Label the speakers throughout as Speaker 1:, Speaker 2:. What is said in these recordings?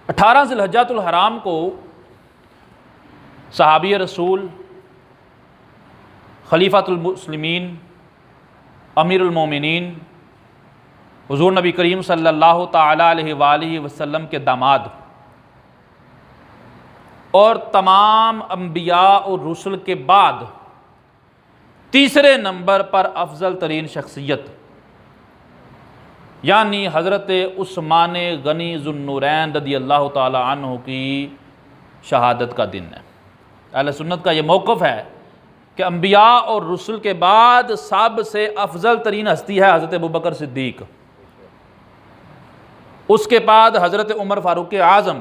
Speaker 1: 18 ذی الحجۃ الحرام کو صحابی رسول، خلیفۃ المسلمین، امیر المومنین، حضور نبی کریم صلی اللہ تعالیٰ علیہ وآلہ وسلم کے داماد اور تمام انبیاء اور رسل کے بعد تیسرے نمبر پر افضل ترین شخصیت یعنی حضرت عثمان غنی ذو النورین رضی اللہ تعالیٰ عنہ کی شہادت کا دن ہے۔ اہل سنت کا یہ موقف ہے کہ انبیاء اور رسل کے بعد سب سے افضل ترین ہستی ہے حضرت ابوبکر صدیق، اس کے بعد حضرت عمر فاروق اعظم،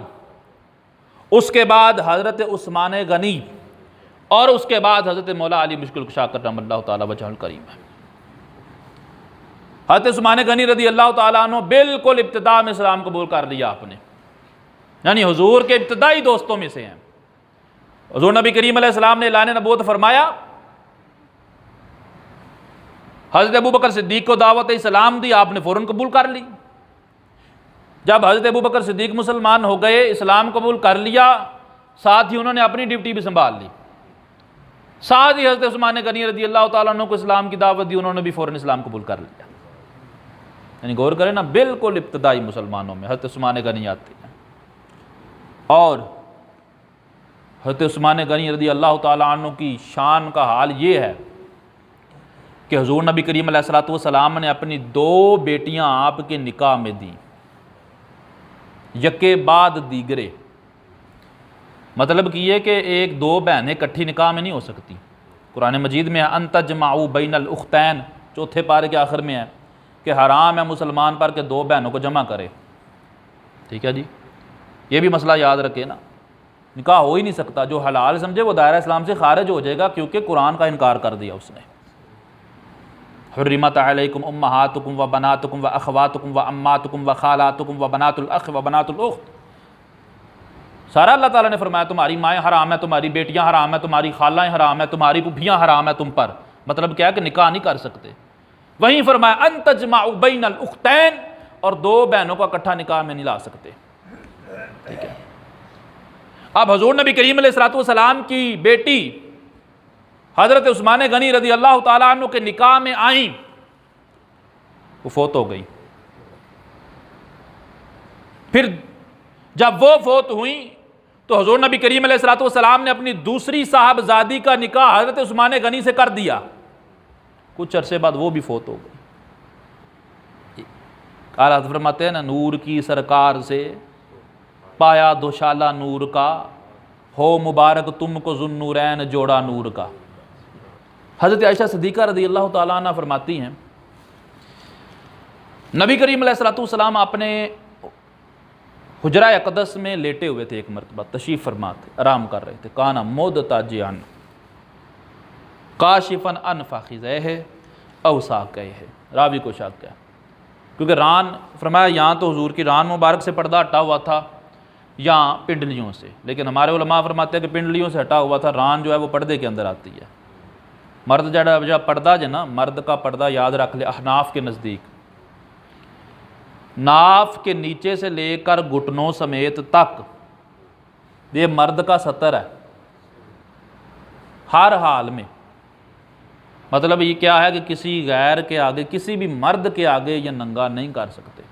Speaker 1: اس کے بعد حضرت عثمان غنی، اور اس کے بعد حضرت مولا علی مشکل کشا کرم اللہ تعالیٰ وجہ الکریم ہے۔ حضرت عثمان غنی رضی اللہ تعالیٰ عنہ بالکل ابتدا میں اسلام قبول کر لیا آپ نے، یعنی حضور کے ابتدائی دوستوں میں سے ہیں۔ حضور نبی کریم علیہ السلام نے اعلان نبوت فرمایا، حضرت ابوبکر صدیق کو دعوت اسلام دی، آپ نے فوراً قبول کر لی۔ جب حضرت ابوبکر صدیق مسلمان ہو گئے، اسلام قبول کر لیا، ساتھ ہی انہوں نے اپنی ڈیوٹی بھی سنبھال لی، ساتھ ہی حضرت عثمان غنی رضی اللہ تعالیٰ عنہ کو اسلام کی دعوت دی، انہوں نے بھی فوراً اسلام قبول کر لیا۔ یعنی غور کریں نا، بالکل ابتدائی مسلمانوں میں حضرت عثمان غنی آتے ہیں۔ اور حضرت عثمان غنی رضی اللہ تعالیٰ عنہ کی شان کا حال یہ ہے کہ حضور نبی کریم علیہ السلام نے اپنی 2 بیٹیاں آپ کے نکاح میں دیں، یکے بعد دیگرے، مطلب کہ یہ کہ 1-2 بہنیں اکٹھی نکاح میں نہیں ہو سکتی۔ قرآن مجید میں ان تجمعوا بین الاختین، 4 پارے کے آخر میں ہے کہ حرام ہے مسلمان پر کہ 2 بہنوں کو جمع کرے۔ ٹھیک ہے جی، یہ بھی مسئلہ یاد رکھے نا، نکاح ہو ہی نہیں سکتا، جو حلال سمجھے وہ دائرہ اسلام سے خارج ہو جائے گا، کیونکہ قرآن کا انکار کر دیا اس نے۔ حرمت علیکم امہاتکم و بناتکم و اخواتکم و اماتکم و خالاتکم و بنات الاخ و بنات الاخت، سارا اللہ تعالیٰ نے فرمایا تمہاری مائیں حرام ہیں، تمہاری بیٹیاں حرام ہیں، تمہاری خالائیں حرام ہیں، تمہاری پھوپھیاں حرام ہیں تم پر، مطلب کیا ہے کہ نکاح نہیں کر سکتے۔ وہیں فرمایا ان تجمعوا بین الاختین، اور 2 بہنوں کا اکٹھا نکاح میں نہیں لا سکتے۔ ٹھیک ہے، اب حضور نبی کریم علیہ السلام کی بیٹی حضرت عثمان غنی رضی اللہ تعالیٰ عنہ کے نکاح میں آئیں، وہ فوت ہو گئی۔ پھر جب وہ فوت ہوئیں تو حضور نبی کریم علیہ السلام نے اپنی دوسری صاحبزادی کا نکاح حضرت عثمان غنی سے کر دیا، کچھ عرصے بعد وہ بھی فوت ہو گئی۔ حضرت فرماتے ہیں نا، نور کی سرکار سے پایا دوشالہ نور کا، ہو مبارک تم کو ذو النورین جوڑا نور کا۔ حضرت عائشہ صدیقہ رضی اللہ تعالیٰ عنہ فرماتی ہیں، نبی کریم علیہ السلام اپنے حجرہ اقدس میں لیٹے ہوئے تھے، ایک مرتبہ تشریف فرما تھے، آرام کر رہے تھے، کانا مدتاجعا کاشفا عن فخذیہ او ساقیہ، راوی کو شک ہے کیونکہ ران فرمایا یہاں تو حضور کی ران مبارک سے پردہ ہٹا ہوا تھا یا پنڈلیوں سے، لیکن ہمارے علماء فرماتے ہیں کہ پنڈلیوں سے ہٹا ہوا تھا، ران جو ہے وہ پردے کے اندر آتی ہے۔ مرد جب پردہ جو نا، مرد کا پردہ یاد رکھ لے، احناف کے نزدیک ناف کے نیچے سے لے کر گھٹنوں سمیت تک یہ مرد کا ستر ہے ہر حال میں۔ مطلب یہ کیا ہے کہ کسی غیر کے آگے، کسی بھی مرد کے آگے یہ ننگا نہیں کر سکتے،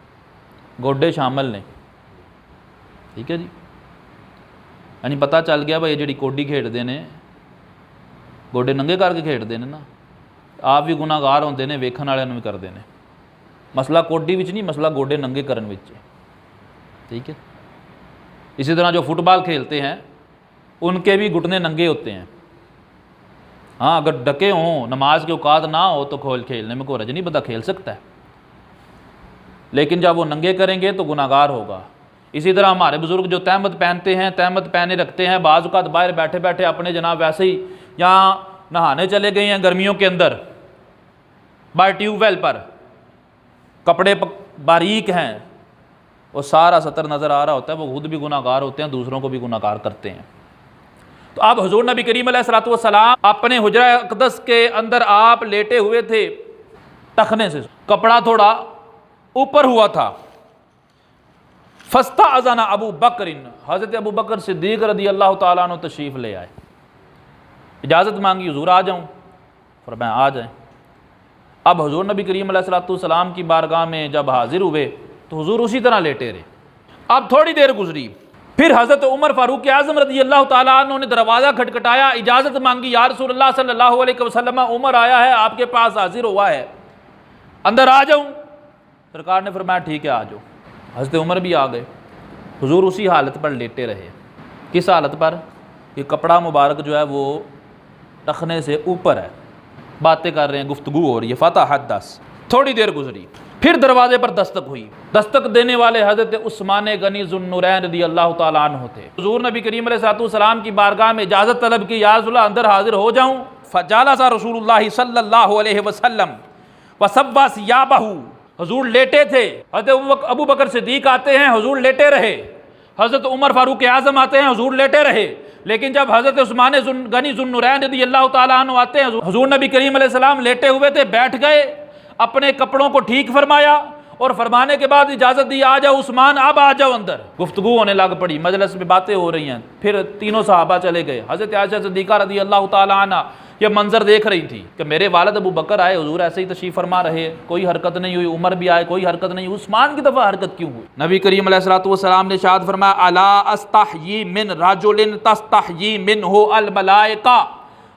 Speaker 1: گوڈے شامل نہیں۔ ٹھیک ہے جی، یعنی پتہ چل گیا بھائی یہ جڑی کوڈی کھیڈتے ہیں، گوڈے ننگے کر کے کھیڈتے ہیں نا، آپ بھی گناہ گار ہوندے نے، ویکھن والوں بھی کرتے ہیں۔ مسئلہ کوڈی وچ نہیں، مسئلہ گوڈے ننگے کرن وچ ہے۔ ٹھیک ہے، اسی طرح جو فٹ بال کھیلتے ہیں ان کے بھی گھٹنے ننگے ہوتے ہیں۔ ہاں اگر ڈکے ہوں، نماز کے اوقات نہ ہو تو کھیلنے میں کوئی حرج نہیں، بندہ کھیل سکتا ہے، لیکن جب وہ ننگے کریں گے تو گناہ گار ہوگا۔ اسی طرح ہمارے بزرگ جو تہمت پہنتے ہیں، تہمت پہنے رکھتے ہیں، بعض اوقات باہر بیٹھے بیٹھے اپنے جناب ویسے ہی یہاں نہانے چلے گئے ہیں گرمیوں کے اندر باہر ٹیوب ویل پر، کپڑے باریک ہیں، وہ سارا ستر نظر آ رہا ہوتا ہے، وہ خود بھی گناہ گار ہوتے ہیں، دوسروں کو بھی گناہ گار کرتے ہیں۔ تو اب حضور نبی کریم علیہ السلام اپنے حجرہ اقدس کے اندر آپ لیٹے ہوئے تھے، ٹخنے سے کپڑا تھوڑا اوپر ہوا تھا، فاستأذن ابو بکر، حضرت ابو بکر صدیق رضی اللہ تعالیٰ عنہ تشریف لے آئے، اجازت مانگی حضور آ جاؤں، فرمایا آ جائیں۔ اب حضور نبی کریم علیہ السلام کی بارگاہ میں جب حاضر ہوئے تو حضور اسی طرح لیٹے رہے۔ اب تھوڑی دیر گزری، پھر حضرت عمر فاروق اعظم رضی اللہ تعالیٰ عنہ نے دروازہ کھٹکھٹایا، اجازت مانگی، یا رسول اللہ صلی اللہ علیہ وسلم عمر آیا ہے، آپ کے پاس حاضر ہوا ہے، اندر آ جاؤں؟ سرکار نے فرمایا ٹھیک ہے آ جاؤ۔ حضرت عمر بھی آ گئے، حضور اسی حالت پر لیٹے رہے۔ کس حالت پر؟ کہ کپڑا مبارک جو ہے وہ رکھنے سے اوپر ہے، باتیں کر رہے ہیں، گفتگو ہو رہی ہے، فتحدث۔ تھوڑی دیر گزری، پھر دروازے پر دستک ہوئی، دستک دینے والے حضرت عثمان غنی ذو النورین رضی اللہ تعالیٰ عنہ تھے۔ حضور نبی کریم علیہ السلام کی بارگاہ میں اجازت طلب کی، یا رسول اللہ اندر حاضر ہو جاؤں؟ فجالس رسول اللہ صلی اللہ علیہ وسلم وصبا ثیابہ، حضور لیٹے تھے، حضرت ابو بکر صدیق آتے ہیں، حضور لیٹے رہے، حضرت عمر فاروق اعظم آتے ہیں، حضور لیٹے رہے، لیکن جب حضرت عثمان غنی ذو النورین رضی اللہ تعالیٰ عنہ آتے ہیں، حضور نبی کریم علیہ السلام لیٹے ہوئے تھے، بیٹھ گئے، اپنے کپڑوں کو ٹھیک فرمایا اور فرمانے کے بعد اجازت دی، آ جاؤ عثمان، اب آ جاؤ اندر۔ گفتگو ہونے لگ پڑی، مجلس میں باتیں ہو رہی ہیں، پھر تینوں صحابہ چلے گئے۔ حضرت عائشہ صدیقہ رضی اللہ تعالیٰ عنہ یہ منظر دیکھ رہی تھی کہ میرے والد ابو بکر آئے، حضور ایسے ہی تشریف فرما رہے، کوئی حرکت نہیں ہوئی، عمر بھی آئے، کوئی حرکت نہیں ہوئی، عثمان کی دفعہ حرکت کیوں ہوئی؟ نبی کریم علیہ السلام نے ارشاد فرمایا، الا استحیی من رجل تستحیی منہ الملائکہ،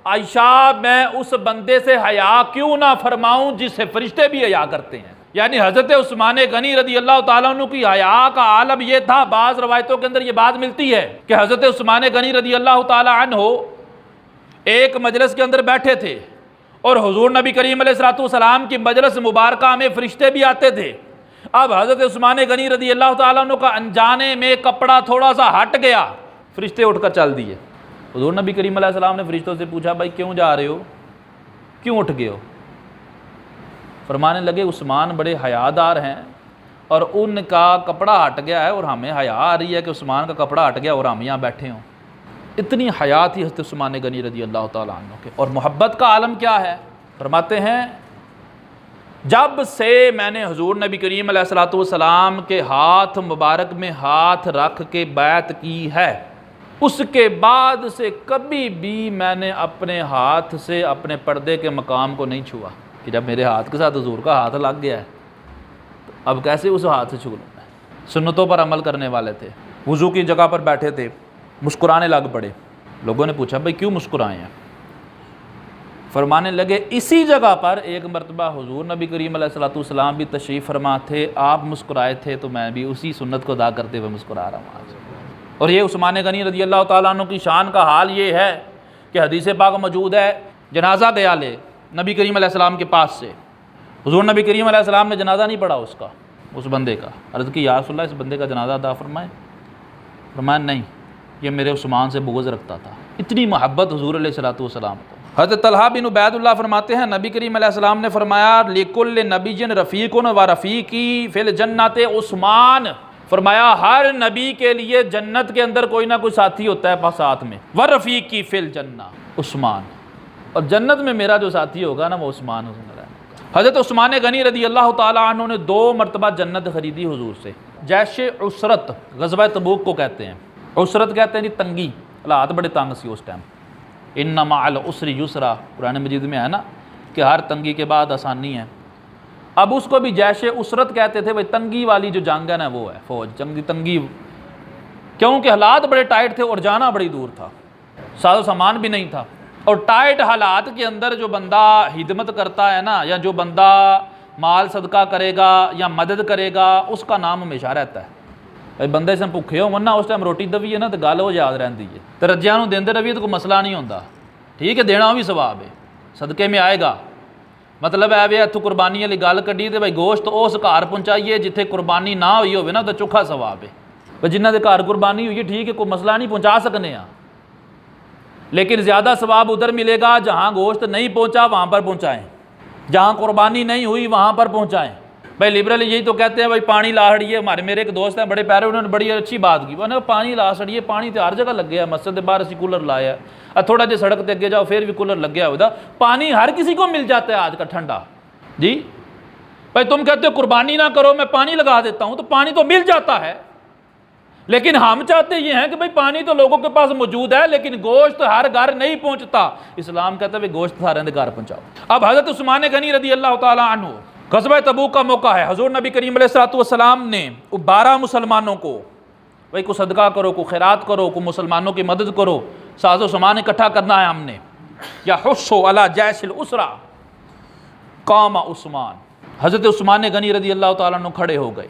Speaker 1: عائشہ میں اس بندے سے حیا کیوں نہ فرماؤں جس سے فرشتے بھی حیا کرتے ہیں۔ یعنی حضرت عثمان غنی رضی اللہ تعالیٰ عنہ کی حیا کا عالم یہ تھا، بعض روایتوں کے اندر یہ بات ملتی ہے کہ حضرت عثمان غنی رضی اللہ تعالیٰ عنہ ایک مجلس کے اندر بیٹھے تھے اور حضور نبی کریم علیہ السلام کی مجلس مبارکہ میں فرشتے بھی آتے تھے۔ اب حضرت عثمان غنی رضی اللہ تعالیٰ عنہ کا انجانے میں کپڑا تھوڑا سا ہٹ گیا، فرشتے اٹھ کر چل دیے۔ حضور نبی کریم علیہ السلام نے فرشتوں سے پوچھا، بھائی کیوں جا رہے ہو، کیوں اٹھ گئے ہو؟ فرمانے لگے عثمان بڑے حیادار ہیں اور ان کا کپڑا ہٹ گیا ہے اور ہمیں حیا آ رہی ہے کہ عثمان کا کپڑا ہٹ گیا اور ہم یہاں بیٹھے ہوں۔ اتنی حیا تھی حضرت عثمان غنی رضی اللہ تعالیٰ عنہ کے، اور محبت کا عالم کیا ہے؟ فرماتے ہیں جب سے میں نے حضور نبی کریم علیہ السلام کے ہاتھ مبارک میں ہاتھ رکھ کے بیعت کی ہے، اس کے بعد سے کبھی بھی میں نے اپنے ہاتھ سے اپنے پردے کے مقام کو نہیں چھوا، کہ جب میرے ہاتھ کے ساتھ حضور کا ہاتھ لگ گیا ہے تو اب کیسے اس ہاتھ سے چھو لوں میں۔ سنتوں پر عمل کرنے والے تھے، وضو کی جگہ پر بیٹھے تھے، مسکرانے لگ پڑے۔ لوگوں نے پوچھا بھائی کیوں مسکرائے ہیں؟ فرمانے لگے اسی جگہ پر ایک مرتبہ حضور نبی کریم علیہ السلام بھی تشریف فرما تھے، آپ مسکرائے تھے تو میں بھی اسی سنت کو ادا کرتے ہوئے مسکرا رہا ہوں آج۔ اور یہ عثمان غنی رضی اللہ تعالیٰ عنہ کی شان کا حال یہ ہے کہ حدیث پاک موجود ہے، جنازہ گیا لے نبی کریم علیہ السلام کے پاس سے، حضور نبی کریم علیہ السلام نے جنازہ نہیں پڑھا اس کا، اس بندے کا، عرض کی یا رسول اللہ اس بندے کا جنازہ ادا فرمائیں؟ فرمایا نہیں، یہ میرے عثمان سے بغض رکھتا تھا۔ اتنی محبت حضور علیہ السلام کو۔ حضرت طلحہ بن عبید اللہ فرماتے ہیں نبی کریم علیہ السلام نے فرمایا لِكُلِّ نَبِيٍّ رَفِيقٌ وَرَفِيقِي فِي الْجَنَّةِ عثمان، فرمایا ہر نبی کے لیے جنت کے اندر کوئی نہ کوئی ساتھی ہوتا ہے ساتھ میں، وَرَفِيقِي فِي الْجَنَّةِ عثمان، اور جنت میں میرا جو ساتھی ہوگا نا وہ عثمان ہوگا۔ حضرت عثمان غنی رضی اللہ تعالیٰ عنہ نے 2 مرتبہ جنت خریدی حضور سے۔ جیش عسرت، غزوہ تبوک کو کہتے ہیں، عسرت کہتے ہیں جی تنگی، حالات بڑے تنگ سی اس ٹائم، ان مع العسر یسرا، قرآن مجید میں ہے نا کہ ہر تنگی کے بعد آسانی ہے۔ اب اس کو بھی جیش عسرت کہتے تھے، بھائی تنگی والی جو جنگ ہے نا وہ ہے فوج، تنگی، کیونکہ حالات بڑے ٹائٹ تھے اور جانا بڑی دور تھا، ساز و سامان بھی نہیں تھا، اور ٹائٹ حالات کے اندر جو بندہ خدمت کرتا ہے نا، یا جو بندہ مال صدقہ کرے گا یا مدد کرے گا، اس کا نام ہمیشہ رہتا ہے۔ بھائی بندے سے بھوکے ہو نا، اس ٹائم روٹی دبی ہے نا تو گل وہ یاد رہتی ہے، تو رجیاں نوں دیندے رہیے تو کوئی مسئلہ نہیں ہوتا، ٹھیک ہے، دینا بھی ثواب ہے، صدقے میں آئے گا۔ مطلب ہے بھی اتوں قربانی والی گل کڈی تو بھائی گوشت اس گھر پہنچائیے جتھے قربانی نہ ہوئی ہوئے نا تو چوکھا ثواب ہے۔ بھائی جنہ کے گھر قربانی ہوئی ہے ٹھیک ہے، کوئی مسئلہ نہیں، پہنچا سکنے ہیں، لیکن زیادہ ثواب ادھر ملے گا جہاں گوشت نہیں پہنچا وہاں پر پہنچائیں، جہاں قربانی نہیں ہوئی وہاں پر پہنچائیں۔ بھائی لبرل یہی تو کہتے ہیں بھائی پانی لا ہڑیے، ہمارے میرے ایک دوست ہیں بڑے پیارے، انہوں نے بڑی اچھی بات کی، انہوں نے پانی لا سڑیے، پانی تو ہر جگہ لگ گیا، مسجد کے باہر اسی کولر لایا ہے، تھوڑا جہا سڑک تے اگے جاؤ پھر بھی کولر لگ گیا ہوتا، پانی ہر کسی کو مل جاتا ہے آج کا ٹھنڈا۔ جی بھائی تم کہتے ہو قربانی نہ کرو میں پانی لگا دیتا ہوں، تو پانی تو مل جاتا ہے، لیکن ہم چاہتے یہ ہیں کہ بھئی پانی تو لوگوں کے پاس موجود ہے لیکن گوشت ہر گھر نہیں پہنچتا. اسلام کہتا ہے گوشت سارے گھر پہنچاؤ. اب حضرت عثمان غنی رضی اللہ تعالیٰ عنہ، غزوہ تبوک کا موقع ہے. حضور نبی کریم علیہ السلام نے 12 مسلمانوں کو بھئی کو صدقہ کرو، کو خیرات کرو، کو مسلمانوں کی مدد کرو، ساز و سامان اکٹھا کرنا ہے ہم نے. یا حسو علی جیش الاسرہ قام عثمان. حضرت عثمان غنی رضی اللہ تعالیٰ عنہ کھڑے ہو گئے،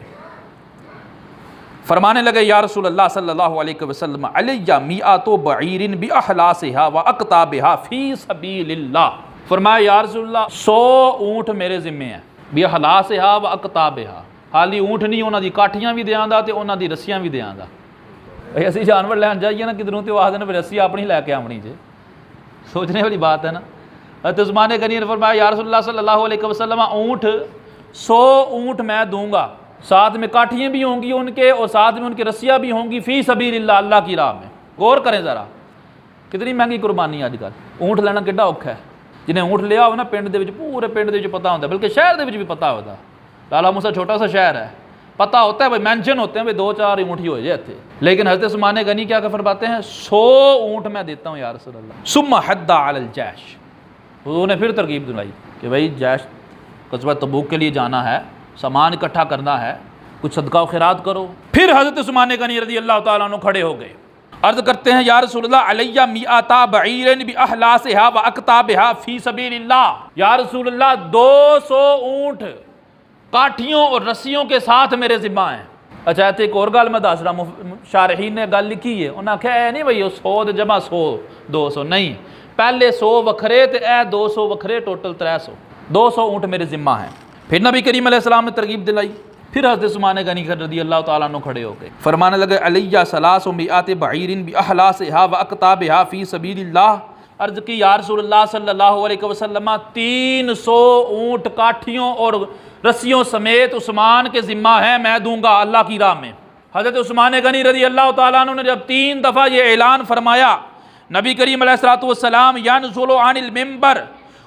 Speaker 1: فرمانے لگے یا رسول اللہ صلی اللہ علیہ وسلم علیہ میعات بعیر باحلاسها واقطابها فی سبیل اللہ. فرمایا یا رسول اللہ 100 اونٹ میرے ذمے ہیں، باحلاسها واقطابها. خالی اونٹ نہیں، انہاں دی کاٹھیاں بھی دیاں دا تے انہاں دی رسیاں بھی دیاں دا. اسی جانور لین جائیے نا کدھروں تے آخدے نے رسی اپنی لے کے آونی جے، سوچنے والی بات ہے نا. حضرت عثمان غنی نے فرمایا یا رسول اللہ صلی اللہ علیہ وسلم اونٹ 100 اونٹ میں دوں گا، ساتھ میں کاٹھیاں بھی ہوں گی ان کے، اور ساتھ میں ان کی رسیاں بھی ہوں گی، فی سبیل اللہ، اللہ کی راہ میں. غور کریں ذرا کتنی مہنگی قربانی آج کل. اونٹ لینا کڈا اوکھا ہے. جنہیں اونٹ لیا ہو نا پنڈ دے وچ، پورے پنڈ دے وچ پتہ ہوتا ہے، بلکہ شہر دے وچ بھی پتہ ہوتا. لالا موسیٰ چھوٹا سا شہر ہے، پتہ ہوتا ہے بھائی، مینشن ہوتے ہیں بھائی 2-4 اونٹ ہی ہو جائے تھے. لیکن حضرت عثمان غنی کیا فرماتے ہیں 100 اونٹ میں دیتا ہوں یا رسول اللہ. ثم حد علی الجیش. حضور نے پھر ترغیب دلائی کہ بھائی جیش غزوہ تبوک کے لیے جانا ہے، سامان اکٹھا کرنا ہے، کچھ صدقہ و خیرات کرو. پھر حضرت عثمان غنی رضی اللہ تعالیٰ عنہ کھڑے ہو گئے، عرض کرتے ہیں یا رسول اللہ علیہ میعاتا بعیر باحلاسها واقطابها فی سبیل اللہ. یا رسول اللہ 200 اونٹ کاٹھیوں اور رسیوں کے ساتھ میرے ذمہ ہیں. اچھا ایک اور گل میں دس رہا، شارحین نے گل لکھی ہے، انہاں کہا اے نہیں بھئی 100 جمع 100 200 نہیں، پہلے 100 وکھرے تے اے 200 وکھرے، ٹوٹل 300. 200 اونٹ میرے ذمہ ہیں. پھر نبی کریم علیہ السلام نے ترغیب دلائی. پھر حضرت عثمان غنی رضی اللہ تعالیٰ عنہ کھڑے ہو گئے، فرمانے لگے علیہ 300 بعیر باحلاسها واقطابها فی سبیل اللہ. عرض کی یا رسول اللہ صلی اللہ علیہ وسلم 300 اونٹ کاٹھیوں اور رسیوں سمیت عثمان کے ذمہ ہیں، میں دوں گا اللہ کی راہ میں. حضرت عثمان غنی رضی اللہ تعالیٰ عنہ نے جب 3 دفعہ یہ اعلان فرمایا، نبی کریم علیہ السلام ینزل عن المنبر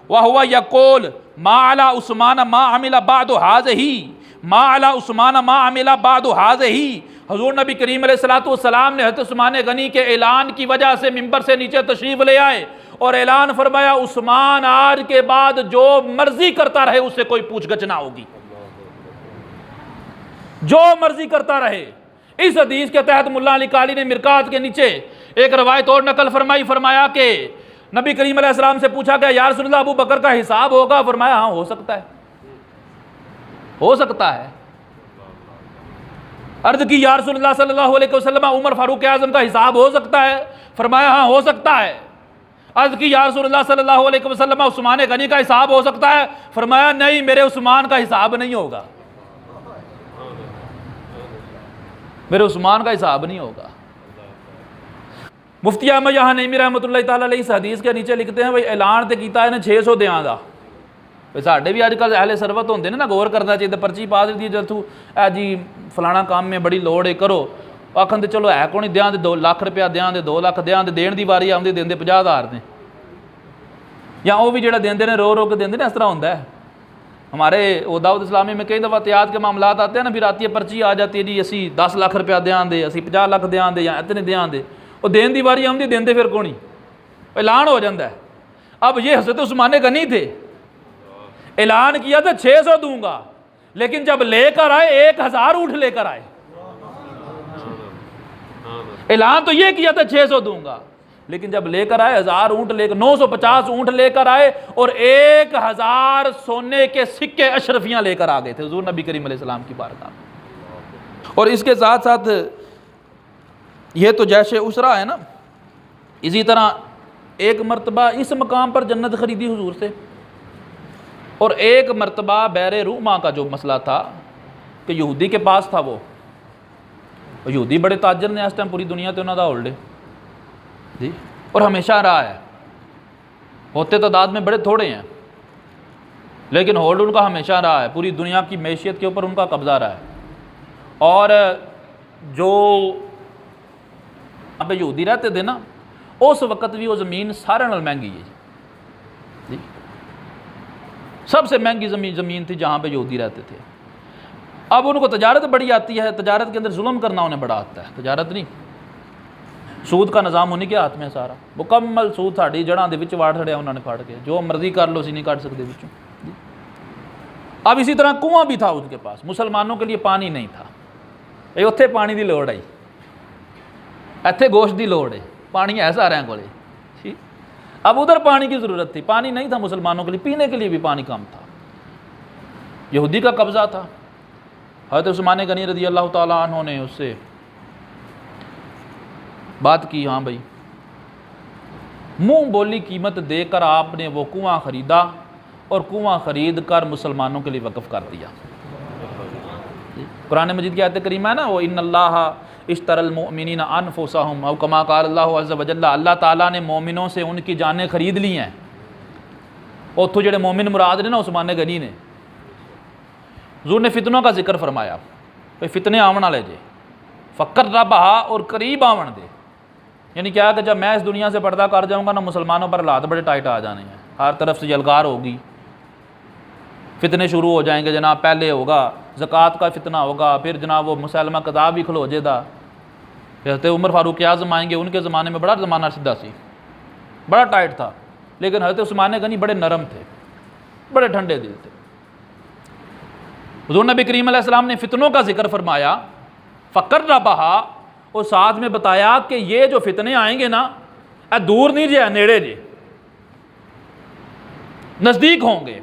Speaker 1: وهو یقول ما علی عثمان ما عمل بعد هذه، ما علی عثمان ما عمل بعد هذه. حضور نبی کریم علیہ السلام نے حضرت عثمان غنی کے اعلان کی وجہ سے ممبر سے نیچے تشریف لے آئے اور اعلان فرمایا عثمان آج کے بعد جو مرضی کرتا رہے اس سے کوئی پوچھ گچھ نہ ہوگی، جو مرضی کرتا رہے. اس حدیث کے تحت ملا علی قاری نے مرکات کے نیچے ایک روایت اور نقل فرمائی، فرمایا کہ نبی کریم علیہ السلام سے پوچھا گیا یا رسول اللہ ابو بکر کا حساب ہوگا؟ فرمایا ہاں ہو سکتا ہے، ہو سکتا ہے. عرض کی یا رسول اللہ صلی اللہ علیہ وسلم عمر فاروق اعظم کا حساب ہو سکتا ہے؟ فرمایا ہاں ہو سکتا ہے. عرض کی یا رسول اللہ صلی اللہ علیہ وسلم عثمان غنی کا حساب ہو سکتا ہے؟ فرمایا نہیں، میرے عثمان کا حساب نہیں ہوگا، میرے عثمان کا حساب نہیں ہوگا. مفتی احمد یہاں نعیمی رحمۃ اللہ تعالیٰ علیہ اس حدیث کے نیچے لکھتے ہیں بھائی اعلان تے کیتا ہے نا 600 دیاں دا. ساڈے بھی اج کل اہل ثروت ہوندے نے نا، غور کرنا چاہیے. پرچی پا دیتی جب تو اے جی فلانا کام میں بڑی لوڑ ہے کرو، آکھن تے چلو ہے کون دیاں دے 2 لاکھ روپیہ دیاں دے 2 لاکھ دیاں دے، دین دی واری آندی دیندے 50,000 نے، یا وہ بھی جڑا دیندے نے رو رو کے دیندے نے، اس طرح ہوندا ہے. ہمارے وہ دعوت اسلامی میں کئی دفعہ احتیاط کے معاملات آتے ہیں نا، بھی راتی پرچی آ جاتی ہے جی اسی 10 لاکھ روپیہ دیاں دے، اسی 50 لاکھ دیاں دے، یا اتنے دیاں دے. وہ دین دی واری آمدی دیندے پھر کونی، اعلان ہو جاتا ہے. اب یہ حضرت عثمان غنی تھے، اعلان کیا تھا 600 دوں گا، لیکن جب لے کر آئے 1000 اونٹ لے کر آئے. اعلان تو یہ کیا تھا 600 دوں گا، لیکن جب لے کر آئے 1000 اونٹ لے کر 950 اونٹ لے کر آئے، اور 1000 سونے کے سکے اشرفیاں لے کر آ گئے تھے حضور نبی کریم علیہ السلام کی بارگاہ میں. اور اس کے ساتھ ساتھ یہ تو جیش اسرا ہے نا، اسی طرح ایک مرتبہ اس مقام پر جنت خریدی حضور سے، اور ایک مرتبہ بیر روما کا جو مسئلہ تھا کہ یہودی کے پاس تھا، وہ یہودی بڑے تاجر نے اس ٹائم پوری دنیا تے انہوں دا ہولڈ ہے جی، اور ہمیشہ رہا ہے، ہوتے تعداد میں بڑے تھوڑے ہیں لیکن ہولڈ ان کا ہمیشہ رہا ہے، پوری دنیا کی معیشت کے اوپر ان کا قبضہ رہا ہے. اور جو اب یہودی رہتے تھے نا، اس وقت بھی وہ زمین سارے نال مہنگی ہے جی، سب سے مہنگی زمین تھی جہاں پہ یہودی رہتے تھے. اب ان کو تجارت بڑی آتی ہے، تجارت کے اندر ظلم کرنا انہیں بڑا آتا ہے، تجارت نہیں، سود کا نظام انہیں کے ہاتھ میں سارا، مکمل سود ساڑی جڑاں دے وچ واڑ چھڑیا انہوں نے پھاڑ کے، جو مرضی کر لو اسی نہیں کر سکتے وچوں۔ اب اسی طرح کنواں بھی تھا ان کے پاس، مسلمانوں کے لیے پانی نہیں تھا، یہ اتھے پانی دی لوڑ آئی، ایتھے گوشت دی لوڑ ہے، پانی ہے سارے کولے، اب ادھر پانی کی ضرورت تھی، پانی نہیں تھا مسلمانوں کے لیے، پینے کے لیے بھی پانی کم تھا، یہودی کا قبضہ تھا۔ حضرت عثمان غنی رضی اللہ تعالیٰ عنہ نے اس سے بات کی، ہاں بھائی، منہ بولی قیمت دے کر آپ نے وہ کنواں خریدا اور کنواں خرید کر مسلمانوں کے لیے وقف کر دیا۔ قرآن مجید کی آیت کریمہ ہے نا، وہ ان اللہ اشتری المؤمنین انفسہم او کما قال اللہ عز وجل، اللہ تعالیٰ نے مومنوں سے ان کی جانیں خرید لی ہیں۔ اتھو جڑے مومن مراد نے نا عثمان غنی نے، حضور نے فتنوں کا ذکر فرمایا، فتنے آون والے جے، فقر ربہا، اور قریب آون دے، یعنی کیا کہ جب میں اس دنیا سے پردہ کر جاؤں گا نا، مسلمانوں پر حالات بڑے ٹائٹ آ جانے ہیں، ہر طرف سے یلغار ہوگی، فتنے شروع ہو جائیں گے جناب، پہلے ہوگا زکوٰۃ کا فتنہ ہوگا، پھر جناب وہ مسلمہ کذاب بھی کھلو جے دا، حضرت عمر فاروق اعظم آئیں گے، ان کے زمانے میں بڑا زمانہ سیدھا سی، بڑا ٹائٹ تھا، لیکن حضرت عثمان غنی بڑے نرم تھے، بڑے ٹھنڈے دل تھے۔ حضور نبی کریم علیہ السلام نے فتنوں کا ذکر فرمایا، فقر ربہا، اور ساتھ میں بتایا کہ یہ جو فتنے آئیں گے نا، اے دور نہیں جے، نیڑے جے، نزدیک ہوں گے۔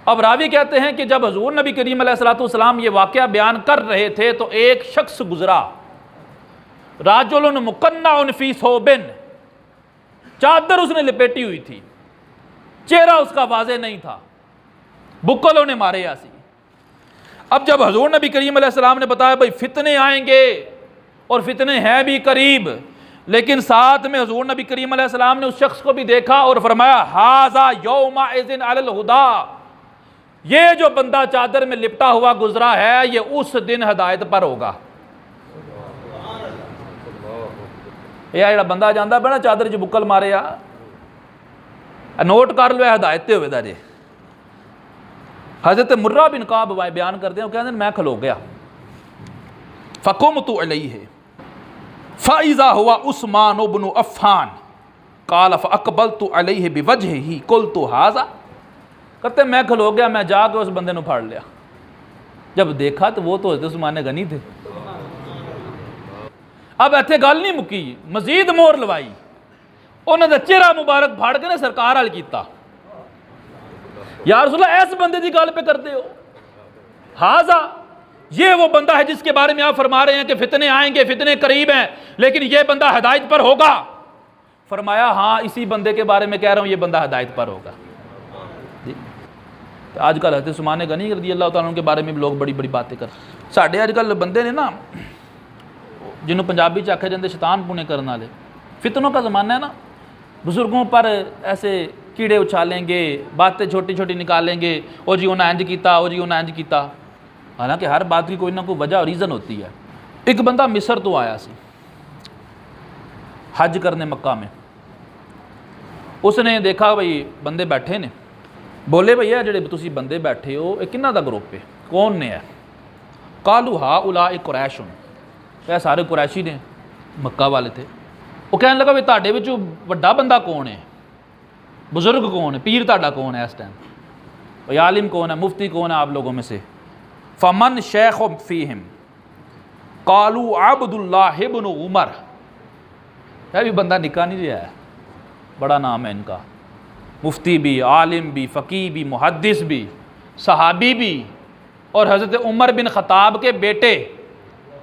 Speaker 1: اب راوی کہتے ہیں کہ جب حضور نبی کریم علیہ السلام یہ واقعہ بیان کر رہے تھے تو ایک شخص گزرا، راجل مقنع فی ثوب، چادر اس نے لپیٹی ہوئی تھی، چہرہ اس کا واضح نہیں تھا، بکلوں نے مارے ایسی۔ اب جب حضور نبی کریم علیہ السلام نے بتایا بھائی فتنے آئیں گے اور فتنے ہیں بھی قریب، لیکن ساتھ میں حضور نبی کریم علیہ السلام نے اس شخص کو بھی دیکھا اور فرمایا ھذا یومئذ علی الہدی، یہ جو بندہ چادر میں لپٹا ہوا گزرا ہے یہ اس دن ہدایت پر ہوگا۔ یہ جڑا بندہ جاندہ پہ نا چادر جو بکل مارے آ، نوٹ کر لو ہدایت ہوئے دا جے۔ حضرت مرہ بن کعب بیان کرتے ہیں، وہ کہتے ہیں میں کھلو گیا، فقمت علیہ فاذا ہوا عثمان بن عفان قال فاقبلت علیہ بوجہہ قلت ھذا، کہتے ہیں میں کھلو گیا، میں جا کے اس بندے نو پھاڑ لیا، جب دیکھا تو وہ تو حضرت عثمان غنی تھے۔ اب ایتھے گل نہیں مکی، مزید مور لوائی، انہوں نے چہرہ مبارک پھاڑ کے نے سرکار حال کیتا، یا رسول اللہ ایس بندے دی گل پہ کرتے ہو، ھذا، یہ وہ بندہ ہے جس کے بارے میں آپ فرما رہے ہیں کہ فتنے آئیں گے، فتنے قریب ہیں، لیکن یہ بندہ ہدایت پر ہوگا۔ فرمایا ہاں اسی بندے کے بارے میں کہہ رہا ہوں، یہ بندہ ہدایت پر ہوگا۔ آج کل حضرت عثمان غنی رضی اللہ تعالیٰ عنہ کے بارے میں بھی لوگ بڑی بڑی باتیں کر، ساڈے آج کل بندے نے نا جنہوں پنجابی چ آکھے جاندے شیطان پونے کرنے والے، فتنوں کا زمانہ ہے نا، بزرگوں پر ایسے کیڑے اچھالیں گے، باتیں چھوٹی چھوٹی نکالیں گے، او جی انہیں انج کیتا، او جی انہیں انج کیتا، حالانکہ ہر بات کی کوئی نہ کوئی وجہ اور ریزن ہوتی ہے۔ ایک بندہ مصر تو آیا سی حج کرنے مکہ میں، اس نے دیکھا بھئی بندے بیٹھے نے، بولے بھئی جڑے تسی بندے بیٹھے ہو یہ کنہ دا گروپ ہے، کون نے ہے؟ قالوا ھؤلاء قریش، یہ سارے قریشی نے، مکہ والے تھے۔ وہ کہنے لگا بھئی تہاڈے وچوں وڈا بندہ کون ہے، بزرگ کون ہے، پیر تہاڈا کون ہے اس ٹائم، بھئی عالم کون ہے، مفتی کون ہے آپ لوگوں میں سے؟ فمن شیخ فیہم قالوا عبد اللہ بن عمر، یہ بھی بندہ نکاح نہیں رہا ہے، بڑا نام ہے ان کا، مفتی بھی، عالم بھی، فقیہ بھی، محدث بھی، صحابی بھی، اور حضرت عمر بن خطاب کے بیٹے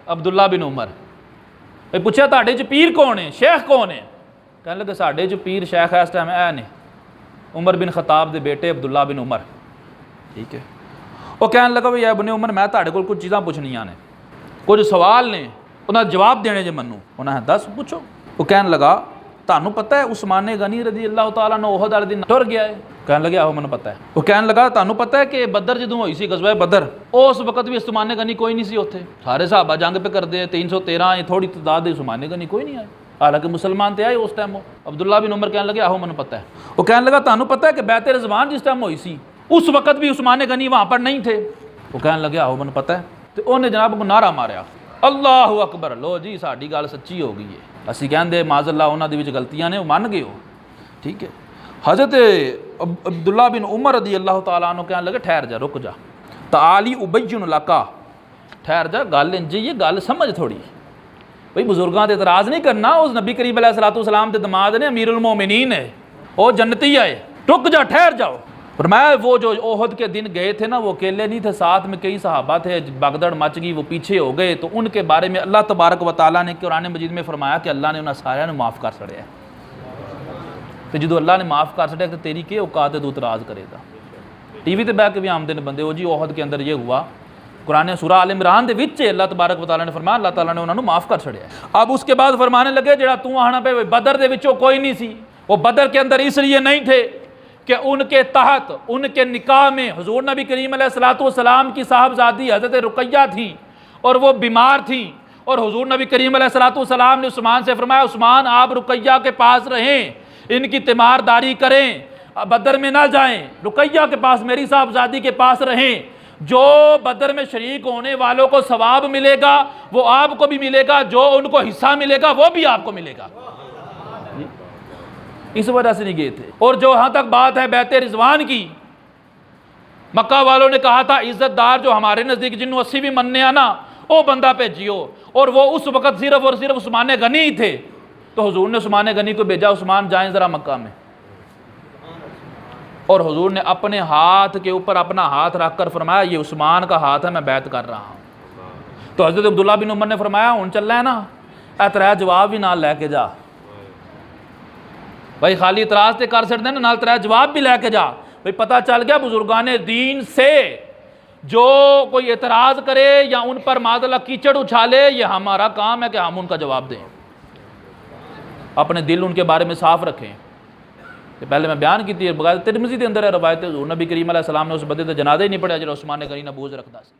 Speaker 1: عبداللہ بن عمر۔ پوچھا تاڑے جو پیر کون ہے، شیخ کون ہے؟ کہنے لگے ساڑے جو پیر شیخ ہے اس ٹائم اے نے عمر بن خطاب دے بیٹے عبداللہ بن عمر، ٹھیک ہے۔ وہ کہنے لگا بھئی ابن عمر میں تاڑے کو کچھ چیزاں پوچھنیاں نے، کچھ سوال نے، انہاں جواب دینے جے منو، انہاں دس پوچھو۔ وہ کہنے لگا تانوں پتہ ہے عثمان غنی رضی اللہ تعالیٰ عنہ احد والے دن ٹر گیا ہے؟ کہنے لگے آہو منو پتہ ہے۔ وہ کہنے لگا تانوں پتہ ہے کہ بدر جدوں ہوئی سی غزوہ بدر، اس وقت بھی عثمان غنی کوئی نہیں سی اوتھے، سارے صحابہ جنگ پہ کردے، 313 تھوڑی تعداد عثمان غنی کوئی نہیں آئے، حالانکہ مسلمان تھے آئے اس ٹائم۔ وہ عبداللہ بن عمر کہنے لگے آہو منو پتہ ہے۔ وہ کہنے لگا تانوں پتہ ہے کہ بیعت رضوان جس ٹائم ہوئی سی اس وقت بھی عثمان غنی وہاں پر نہیں تھے؟ وہ کہنے لگے آہو من پتہ ہے، تو انہیں جناب کو نعرہ ماریا اللہ اکبر، لو جی ساڈی گل سچی ہو گئی ہے، اسی کہندے معاذ اللہ انہاں دے وچ غلطیاں نے، وہ من گئے ہو، ٹھیک ہے۔ حضرت عبداللہ بن عمر رضی اللہ تعالیٰ عنہ کہنے لگے ٹھہر جا، رک جا، تعالی ابین لکا، ٹھہر جا، گل انجی یہ گل سمجھ تھوڑی، بھئی بزرگاں تے اعتراض نہیں کرنا، اس نبی کریم علیہ السلام تے دماد نے، امیر المومنین ہے، وہ جنتی آئے، رک جا، ٹھہر جاؤ۔ فرمایا وہ جو احد کے دن گئے تھے نا، وہ اکیلے نہیں تھے، ساتھ میں کئی صحابہ تھے، بگدڑ مچ گئی، وہ پیچھے ہو گئے، تو ان کے بارے میں اللہ تبارک و تعالیٰ نے قرآن مجید میں فرمایا کہ اللہ نے انہیں سارے نے معاف کر چھڑیا ہے۔ تو جدو اللہ نے معاف کر چھڑیا تو تیری کے اوقات ہے تو اعتراض کرے گا؟ ٹی وی تے بیٹھ کے بھی آمدے نے بندے، وہ جی احد کے اندر یہ ہوا، قرآن سورہ آل عمران دے وچ اللہ تبارک و تعالیٰ نے فرمایا اللہ تعالیٰ نے انہوں نے معاف کر چھڑیا ہے۔ اب اس کے بعد فرمانے لگے جڑا تو آنا پہ بدر دے وچوں کوئی نہیں سی، وہ بدر کے اندر اس لیے نہیں تھے کہ ان کے تحت ان کے نکاح میں حضور نبی کریم علیہ السلام کی صاحبزادی حضرت رقیہ تھیں اور وہ بیمار تھیں، اور حضور نبی کریم علیہ السلام نے عثمان سے فرمایا عثمان آپ رقیہ کے پاس رہیں، ان کی تیمارداری کریں، بدر میں نہ جائیں، رقیہ کے پاس میری صاحبزادی کے پاس رہیں، جو بدر میں شریک ہونے والوں کو ثواب ملے گا وہ آپ کو بھی ملے گا، جو ان کو حصہ ملے گا وہ بھی آپ کو ملے گا، اس وجہ سے نہیں گئے تھے۔ اور جو ہاں تک بات ہے بیعت رضوان کی، مکہ والوں نے کہا تھا عزت دار جو ہمارے نزدیک جنوں 80 بھی مننے آنا وہ بندہ بھیجیو، اور وہ اس وقت صرف اور صرف عثمان غنی ہی تھے، تو حضور نے عثمان غنی کو بھیجا، عثمان جائیں ذرا مکہ میں، اور حضور نے اپنے ہاتھ کے اوپر اپنا ہاتھ رکھ کر فرمایا یہ عثمان کا ہاتھ ہے، میں بیعت کر رہا ہوں۔ تو حضرت عبداللہ بن عمر نے فرمایا ہن چل رہا ہے نا، اعتراض جواب بھی نال لے کے جا، بھائی خالی اعتراض تے کر سکتے ہیں، نال اعتراض جواب بھی لے کے جا، بھائی پتہ چل گیا بزرگان دین سے جو کوئی اعتراض کرے یا ان پر معاذ اللہ کیچڑ اچھالے، یہ ہمارا کام ہے کہ ہم ان کا جواب دیں، اپنے دل ان کے بارے میں صاف رکھیں۔ کہ پہلے میں بیان کی تھی، بغیر ترمذی دے اندر ہے روایت، حضور نبی کریم علیہ السلام نے اس بندے تے جنازہ ہی نہیں پڑھیا جڑا عثمان غنی نے بوجھ رکھدا سی۔